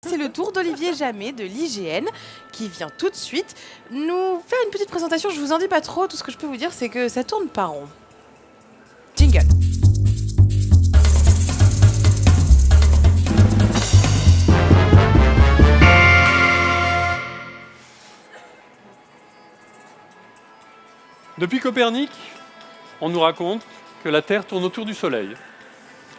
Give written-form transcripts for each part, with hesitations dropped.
C'est le tour d'Olivier Jamet de l'IGN qui vient tout de suite nous faire une petite présentation. Je vous en dis pas trop, tout ce que je peux vous dire c'est que ça tourne pas rond. Jingle. Depuis Copernic, on nous raconte que la Terre tourne autour du Soleil.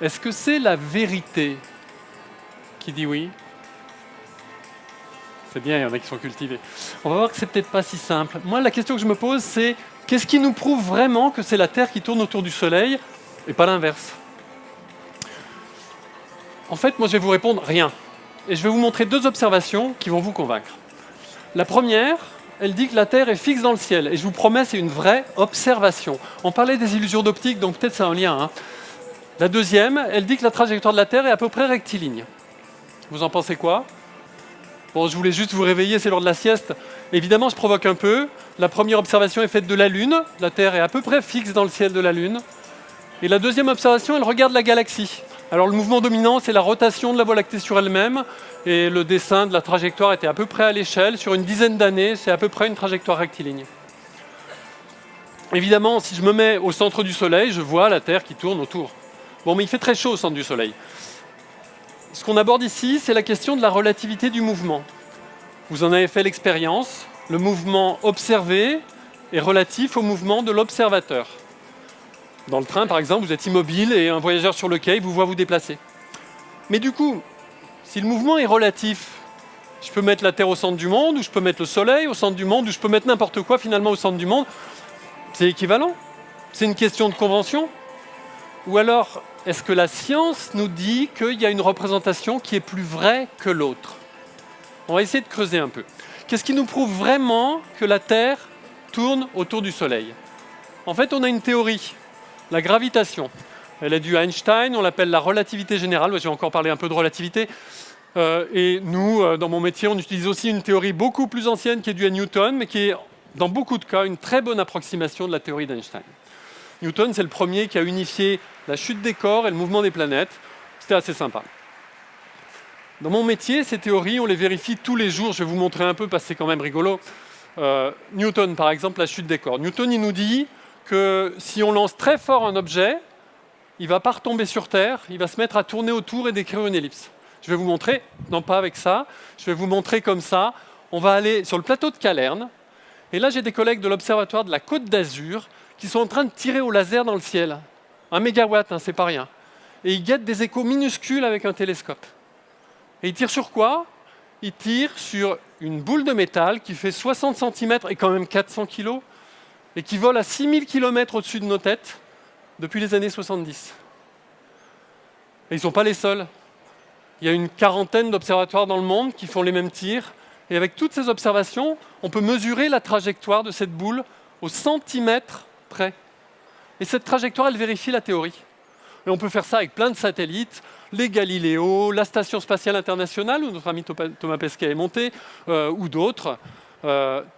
Est-ce que c'est la vérité qui dit oui? C'est bien, il y en a qui sont cultivés. On va voir que c'est peut-être pas si simple. Moi, la question que je me pose, c'est qu'est-ce qui nous prouve vraiment que c'est la Terre qui tourne autour du Soleil et pas l'inverse? En fait, moi, je vais vous répondre rien. Et je vais vous montrer deux observations qui vont vous convaincre. La première, elle dit que la Terre est fixe dans le ciel. Et je vous promets, c'est une vraie observation. On parlait des illusions d'optique, donc peut-être c'est un lien. Hein. La deuxième, elle dit que la trajectoire de la Terre est à peu près rectiligne. Vous en pensez quoi? Bon, je voulais juste vous réveiller, c'est l'heure de la sieste. Évidemment, je provoque un peu. La première observation est faite de la Lune. La Terre est à peu près fixe dans le ciel de la Lune. Et la deuxième observation, elle regarde la galaxie. Alors, le mouvement dominant, c'est la rotation de la Voie lactée sur elle-même. Et le dessin de la trajectoire était à peu près à l'échelle. Sur une dizaine d'années, c'est à peu près une trajectoire rectiligne. Évidemment, si je me mets au centre du Soleil, je vois la Terre qui tourne autour. Bon, mais il fait très chaud au centre du Soleil. Ce qu'on aborde ici, c'est la question de la relativité du mouvement. Vous en avez fait l'expérience. Le mouvement observé est relatif au mouvement de l'observateur. Dans le train, par exemple, vous êtes immobile et un voyageur sur le quai vous voit vous déplacer. Mais du coup, si le mouvement est relatif, je peux mettre la Terre au centre du monde, ou je peux mettre le Soleil au centre du monde, ou je peux mettre n'importe quoi finalement au centre du monde. C'est équivalent. C'est une question de convention. Ou alors, est-ce que la science nous dit qu'il y a une représentation qui est plus vraie que l'autre? On va essayer de creuser un peu. Qu'est-ce qui nous prouve vraiment que la Terre tourne autour du Soleil? En fait, on a une théorie, la gravitation. Elle est due à Einstein, on l'appelle la relativité générale. Je vais encore parler un peu de relativité. Et nous, dans mon métier, on utilise aussi une théorie beaucoup plus ancienne qui est due à Newton, mais qui est, dans beaucoup de cas, une très bonne approximation de la théorie d'Einstein. Newton, c'est le premier qui a unifié la chute des corps et le mouvement des planètes. C'était assez sympa. Dans mon métier, ces théories, on les vérifie tous les jours. Je vais vous montrer un peu parce que c'est quand même rigolo. Newton, par exemple, la chute des corps. Newton, il nous dit que si on lance très fort un objet, il ne va pas retomber sur Terre, il va se mettre à tourner autour et décrire une ellipse. Je vais vous montrer, non pas avec ça, je vais vous montrer comme ça. On va aller sur le plateau de Calerne. Et là, j'ai des collègues de l'Observatoire de la Côte d'Azur qui sont en train de tirer au laser dans le ciel. 1 mégawatt, hein, c'est pas rien. Et ils guettent des échos minuscules avec un télescope. Et ils tirent sur quoi? Ils tirent sur une boule de métal qui fait 60 cm et quand même 400 kg et qui vole à 6000 km au-dessus de nos têtes depuis les années 70. Et ils ne sont pas les seuls. Il y a une quarantaine d'observatoires dans le monde qui font les mêmes tirs. Et avec toutes ces observations, on peut mesurer la trajectoire de cette boule au centimètre près. Et cette trajectoire, elle vérifie la théorie. Et on peut faire ça avec plein de satellites, les Galiléo, la Station spatiale internationale, où notre ami Thomas Pesquet est monté, ou d'autres.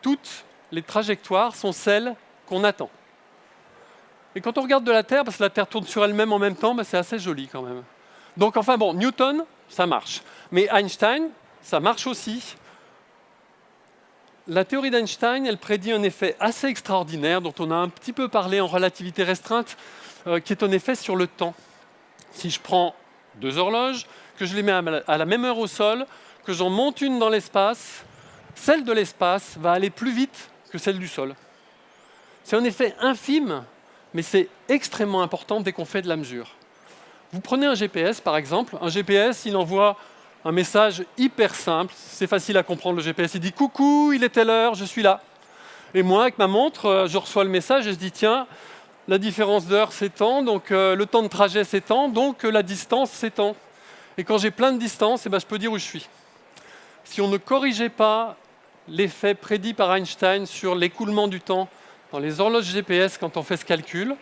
Toutes les trajectoires sont celles qu'on attend. Et quand on regarde de la Terre, parce que la Terre tourne sur elle-même en même temps, c'est assez joli quand même. Donc enfin bon, Newton, ça marche. Mais Einstein, ça marche aussi. La théorie d'Einstein, elle prédit un effet assez extraordinaire dont on a un petit peu parlé en relativité restreinte, qui est un effet sur le temps. Si je prends deux horloges, que je les mets à la même heure au sol, que j'en monte une dans l'espace, celle de l'espace va aller plus vite que celle du sol. C'est un effet infime, mais c'est extrêmement important dès qu'on fait de la mesure. Vous prenez un GPS par exemple, un GPS il envoie un message hyper simple, c'est facile à comprendre le GPS, il dit « Coucou, il est telle heure, je suis là ». Et moi, avec ma montre, je reçois le message et je dis « Tiens, la différence d'heure s'étend, donc le temps de trajet s'étend, donc la distance s'étend ». Et quand j'ai plein de distance, je peux dire où je suis. Si on ne corrigeait pas l'effet prédit par Einstein sur l'écoulement du temps dans les horloges GPS quand on fait ce calcul,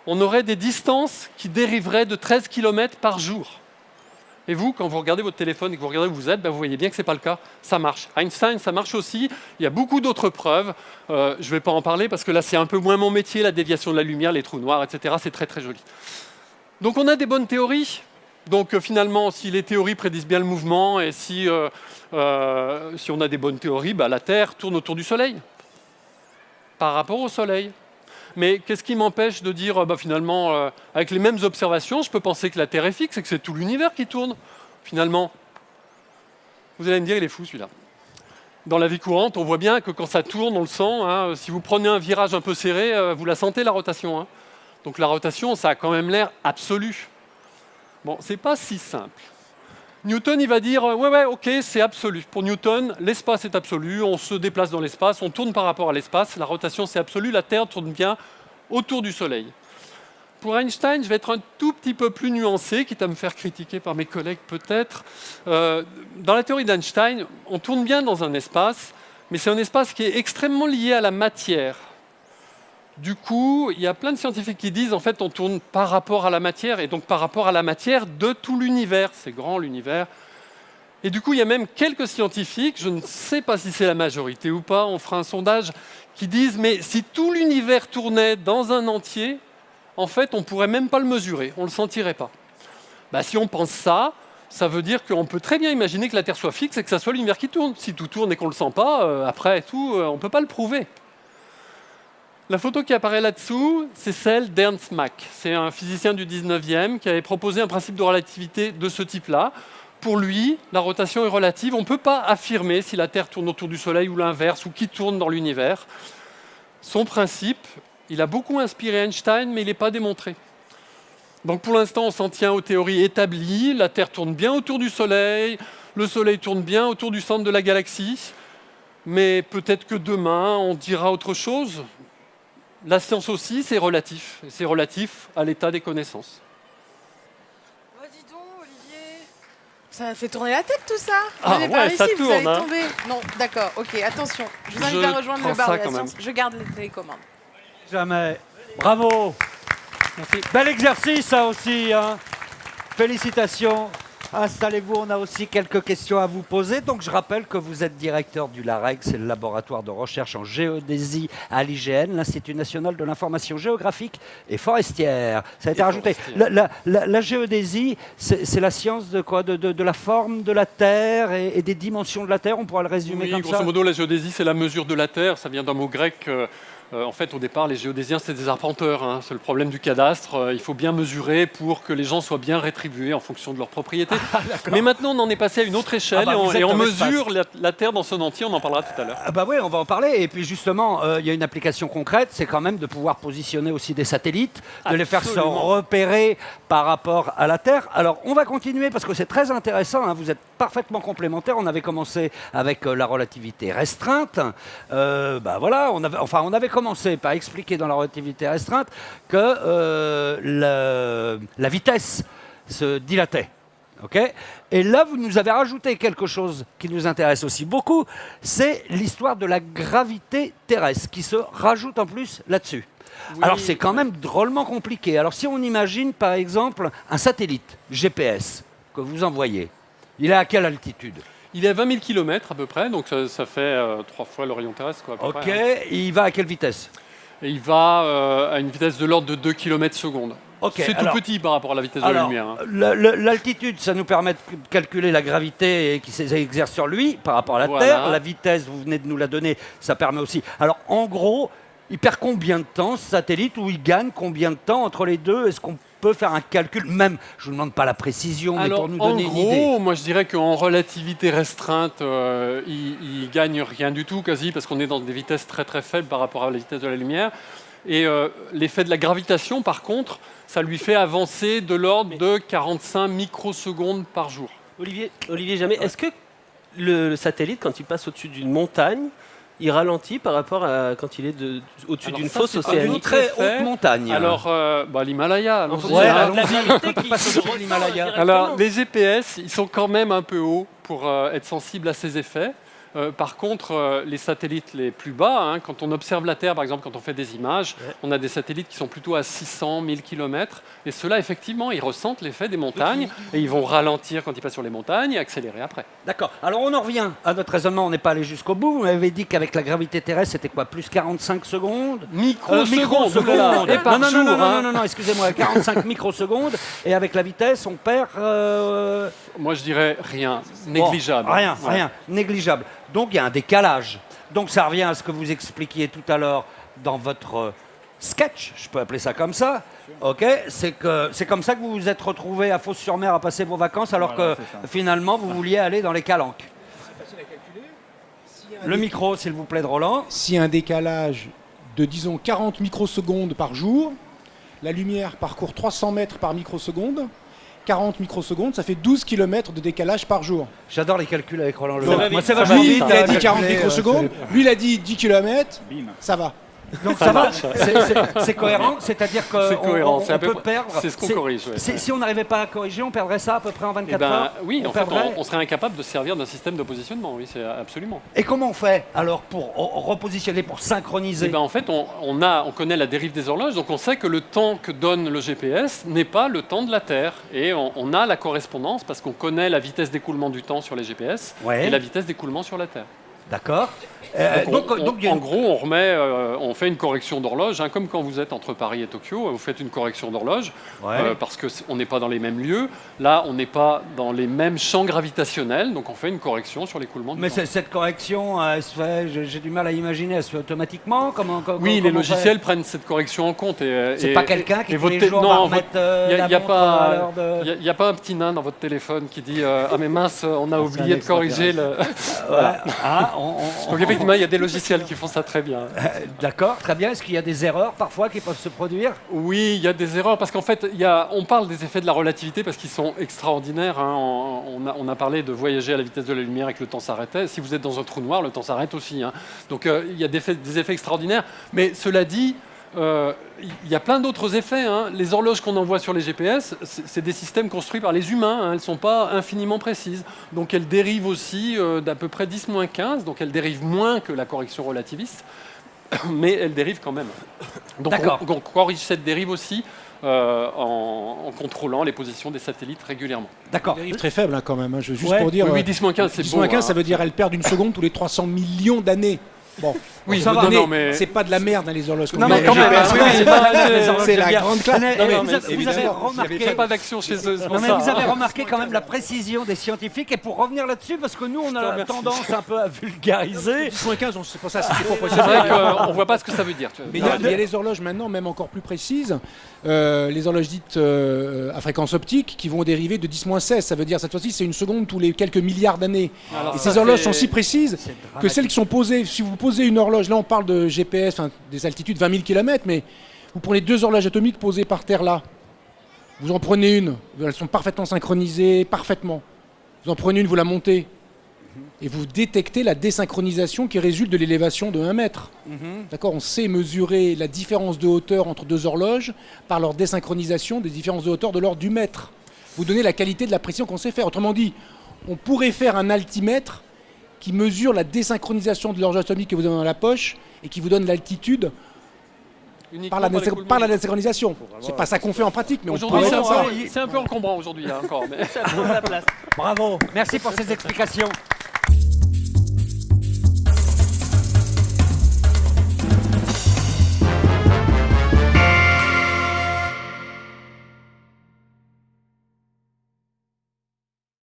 on aurait des distances qui dériveraient de 13 km par jour. Et vous, quand vous regardez votre téléphone et que vous regardez où vous êtes, vous voyez bien que ce n'est pas le cas. Ça marche. Einstein, ça marche aussi. Il y a beaucoup d'autres preuves. Je ne vais pas en parler parce que là, c'est un peu moins mon métier, la déviation de la lumière, les trous noirs, etc. C'est très, très joli. Donc on a des bonnes théories. Donc finalement, si les théories prédisent bien le mouvement et si on a des bonnes théories, la Terre tourne autour du Soleil par rapport au Soleil. Mais qu'est-ce qui m'empêche de dire, finalement, avec les mêmes observations, je peux penser que la Terre est fixe et que c'est tout l'univers qui tourne, finalement. Vous allez me dire, il est fou celui-là. Dans la vie courante, on voit bien que quand ça tourne, on le sent. Hein. Si vous prenez un virage un peu serré, vous la sentez, la rotation. Hein. Donc la rotation, ça a quand même l'air absolu. Bon, c'est pas si simple. Newton, il va dire, ouais, ok, c'est absolu. Pour Newton, l'espace est absolu, on se déplace dans l'espace, on tourne par rapport à l'espace, la rotation c'est absolu, la Terre tourne bien autour du Soleil. Pour Einstein, je vais être un tout petit peu plus nuancé, quitte à me faire critiquer par mes collègues peut-être. Dans la théorie d'Einstein, on tourne bien dans un espace, mais c'est un espace qui est extrêmement lié à la matière. Du coup, il y a plein de scientifiques qui disent en fait on tourne par rapport à la matière et donc par rapport à la matière de tout l'univers. C'est grand l'univers. Et du coup, il y a même quelques scientifiques, je ne sais pas si c'est la majorité ou pas, on fera un sondage, qui disent mais si tout l'univers tournait dans un entier, en fait on ne pourrait même pas le mesurer, on ne le sentirait pas. Si on pense ça, ça veut dire qu'on peut très bien imaginer que la Terre soit fixe et que ça soit l'univers qui tourne. Si tout tourne et qu'on ne le sent pas, après tout, on ne peut pas le prouver. La photo qui apparaît là-dessous, c'est celle d'Ernst Mach. C'est un physicien du 19e qui avait proposé un principe de relativité de ce type-là. Pour lui, la rotation est relative. On ne peut pas affirmer si la Terre tourne autour du Soleil ou l'inverse, ou qui tourne dans l'univers. Son principe, il a beaucoup inspiré Einstein, mais il n'est pas démontré. Donc pour l'instant, on s'en tient aux théories établies. La Terre tourne bien autour du Soleil, le Soleil tourne bien autour du centre de la galaxie. Mais peut-être que demain, on dira autre chose. La science aussi, c'est relatif. C'est relatif à l'état des connaissances. Oh, dis donc, Olivier. Ça fait tourner la tête, tout ça. Ah Venez ouais, par ça ici, tourne, vous allez hein. tomber. Non, d'accord, ok, attention. Je vous invite Je à rejoindre prends le bar ça de la quand même. science. Je garde les télécommandes. Jamais. Bravo. Merci. Bel exercice, ça aussi. Hein. Félicitations. Installez-vous, on a aussi quelques questions à vous poser. Donc je rappelle que vous êtes directeur du LAREG, c'est le laboratoire de recherche en géodésie à l'IGN, l'Institut national de l'information géographique et forestière. Ça a été rajouté. La géodésie, c'est la science de quoi, de la forme de la Terre et des dimensions de la Terre, on pourra le résumer comme ça. Grosso modo, la géodésie, c'est la mesure de la Terre. Ça vient d'un mot grec. En fait, au départ, les géodésiens, c'était des arpenteurs. Hein. C'est le problème du cadastre. Il faut bien mesurer pour que les gens soient bien rétribués en fonction de leurs propriétés. Mais maintenant, on en est passé à une autre échelle et on mesure la Terre dans son entier. On en parlera tout à l'heure. Oui, on va en parler. Et puis justement, il y a une application concrète, c'est quand même de pouvoir positionner aussi des satellites, de les faire se repérer par rapport à la Terre. Alors, on va continuer parce que c'est très intéressant. Hein. Vous êtes parfaitement complémentaires. On avait commencé avec la relativité restreinte. Voilà, on avait commencé par expliquer dans la relativité restreinte que la vitesse se dilatait. Okay, et là, vous nous avez rajouté quelque chose qui nous intéresse aussi beaucoup, c'est l'histoire de la gravité terrestre qui se rajoute en plus là-dessus. Oui, alors c'est quand même drôlement compliqué. Alors si on imagine par exemple un satellite GPS que vous envoyez, il est à quelle altitude ? Il est à 20 000 km à peu près, donc ça fait 3 fois l'Orient terrestre. Quoi, à peu près, hein. Il va à quelle vitesse ? Et il va à une vitesse de l'ordre de 2 km/s. Okay, c'est tout petit par rapport à la vitesse de la lumière. Hein. L'altitude, ça nous permet de calculer la gravité qui s'exerce sur lui par rapport à la Terre. La vitesse, vous venez de nous la donner, ça permet aussi. Alors en gros, il perd combien de temps ce satellite ou il gagne combien de temps entre les deux ? Est-ce qu'on peut faire un calcul, même, je ne vous demande pas la précision, mais pour nous donner une idée. En gros, moi je dirais qu'en relativité restreinte, il gagne rien du tout quasi, parce qu'on est dans des vitesses très très faibles par rapport à la vitesse de la lumière. Et l'effet de la gravitation, par contre, ça lui fait avancer de l'ordre de 45 microsecondes par jour. Olivier Jamais, est-ce que le satellite, quand il passe au-dessus d'une montagne, il ralentit par rapport à quand il est au-dessus d'une fosse océanique. Une très haute montagne. Alors, l'Himalaya. l'Himalaya. Alors, les GPS, ils sont quand même un peu hauts pour être sensibles à ces effets. Par contre, les satellites les plus bas, hein, quand on observe la Terre, par exemple, quand on fait des images, on a des satellites qui sont plutôt à 600, 1000 km. Et ceux-là, effectivement, ils ressentent l'effet des montagnes et ils vont ralentir quand ils passent sur les montagnes et accélérer après. D'accord. Alors on en revient à notre raisonnement, on n'est pas allé jusqu'au bout. Vous m'avez dit qu'avec la gravité terrestre, c'était quoi? Plus 45 secondes Microsecondes. Microsecondes. Et par jour, hein. Non, excusez-moi, 45 microsecondes. Et avec la vitesse, on perd... Moi, je dirais rien. Négligeable. Bon, rien, Ouais. rien. Négligeable. Donc il y a un décalage. Donc ça revient à ce que vous expliquiez tout à l'heure dans votre sketch, je peux appeler ça comme ça. Ok, c'est comme ça que vous vous êtes retrouvé à Fos-sur-Mer à passer vos vacances alors que finalement vous vouliez aller dans les Calanques. Le micro, s'il vous plaît, de Roland. S'il y a un décalage de, disons, 40 microsecondes par jour, la lumière parcourt 300 mètres par microseconde. 40 microsecondes, ça fait 12 km de décalage par jour. J'adore les calculs avec Roland Le Donc, Moi, c'est lui, vachement il vite, a dit calculer, 40 microsecondes, lui, il a dit 10 km, ça va. Donc ça va, c'est cohérent, c'est-à-dire C'est cohérent, qu'on c'est à peu peut près- perdre. c'est ce qu'on corrige, ouais. Si on n'arrivait pas à corriger, on perdrait ça à peu près en 24 heures. Oui, on en fait, perdrait. on serait incapable de se servir d'un système de positionnement, oui, c'est absolument. Et comment on fait alors pour repositionner, pour synchroniser? En fait, on connaît la dérive des horloges, donc on sait que le temps que donne le GPS n'est pas le temps de la Terre. Et on a la correspondance parce qu'on connaît la vitesse d'écoulement du temps sur les GPS Ouais. et la vitesse d'écoulement sur la Terre. D'accord. Donc, en gros, on fait une correction d'horloge, hein, comme quand vous êtes entre Paris et Tokyo, vous faites une correction d'horloge, Ouais. parce qu'on n'est pas dans les mêmes lieux. Là, on n'est pas dans les mêmes champs gravitationnels, donc on fait une correction sur l'écoulement du Mais temps. cette correction, elle se fait, j'ai du mal à imaginer, elle se fait automatiquement? Oui, les comment on logiciels prennent cette correction en compte. C'est pas quelqu'un qui tous les jours va non, remettre il la n'y a, montre à l'heure pas, de... y a pas un petit nain dans votre téléphone qui dit ah mais mince, on a oublié de corriger le. Voilà. Ah, Donc effectivement, il y a des logiciels qui font ça très bien. D'accord, très bien. Est-ce qu'il y a des erreurs parfois qui peuvent se produire? Oui, il y a des erreurs parce qu'en fait, on parle des effets de la relativité parce qu'ils sont extraordinaires. Hein. On a parlé de voyager à la vitesse de la lumière et que le temps s'arrêtait. Si vous êtes dans un trou noir, le temps s'arrête aussi. Hein. Donc il y a des effets extraordinaires. Mais cela dit, il y a plein d'autres effets. Hein. Les horloges qu'on envoie sur les GPS, c'est des systèmes construits par les humains. Hein. Elles ne sont pas infiniment précises. Donc elles dérivent aussi d'à peu près 10-15. Donc elles dérivent moins que la correction relativiste. Mais elles dérivent quand même. Donc on corrige cette dérive aussi en contrôlant les positions des satellites régulièrement. D'accord. Dérive très faible hein, quand même, hein. Juste Ouais. pour dire. Oui, 10-15, c'est 10 beau. 15, hein. ça veut dire qu'elles perdent une seconde tous les 300 millions d'années. Bon, Oui, ça non, va. non, mais- C'est pas de la merde dans les horloges. Non, comme mais les quand même, GPS. oui, oui, c'est pas- C'est la grande classe. Mais, Non, mais vous avez évidemment, remarqué... Il n'y avait pas d'action chez eux. c'est Non pour mais ça, vous hein. avez remarqué quand même la précision des scientifiques, et pour revenir là-dessus, parce que nous on a Merci. tendance un peu à vulgariser. 10-15, c'est pour ça, c'était pour C'est préciser. vrai qu'on ne voit pas ce que ça veut dire. tu vois. Mais il y a les horloges maintenant, même encore plus précises, les horloges dites à fréquence optique, qui vont dériver de 10-16. Ça veut dire, cette fois-ci, c'est une seconde tous les quelques milliards d'années. Alors Et ça, ces horloges c'est- sont si précises que celles qui sont posées, si vous posez une horloge, là on parle de GPS, enfin, des altitudes 20 000 km, mais vous prenez deux horloges atomiques posées par terre là, vous en prenez une, elles sont parfaitement synchronisées, parfaitement. Vous en prenez une, vous la montez, et vous détectez la désynchronisation qui résulte de l'élévation de 1 mètre. D'accord, on sait mesurer la différence de hauteur entre deux horloges par leur désynchronisation des différences de hauteur de l'ordre du mètre. Vous donnez la qualité de la précision qu'on sait faire. Autrement dit, on pourrait faire un altimètre qui mesure la désynchronisation de l'horloge atomique que vous avez dans la poche et qui vous donne l'altitude Uniquement par la désynchronisation. C'est pas ça qu'on fait en pratique, mais on Aujourd'hui, pourrait c'est faire ça. un peu encombrant aujourd'hui là encore. Mais... Bravo, merci pour ces explications.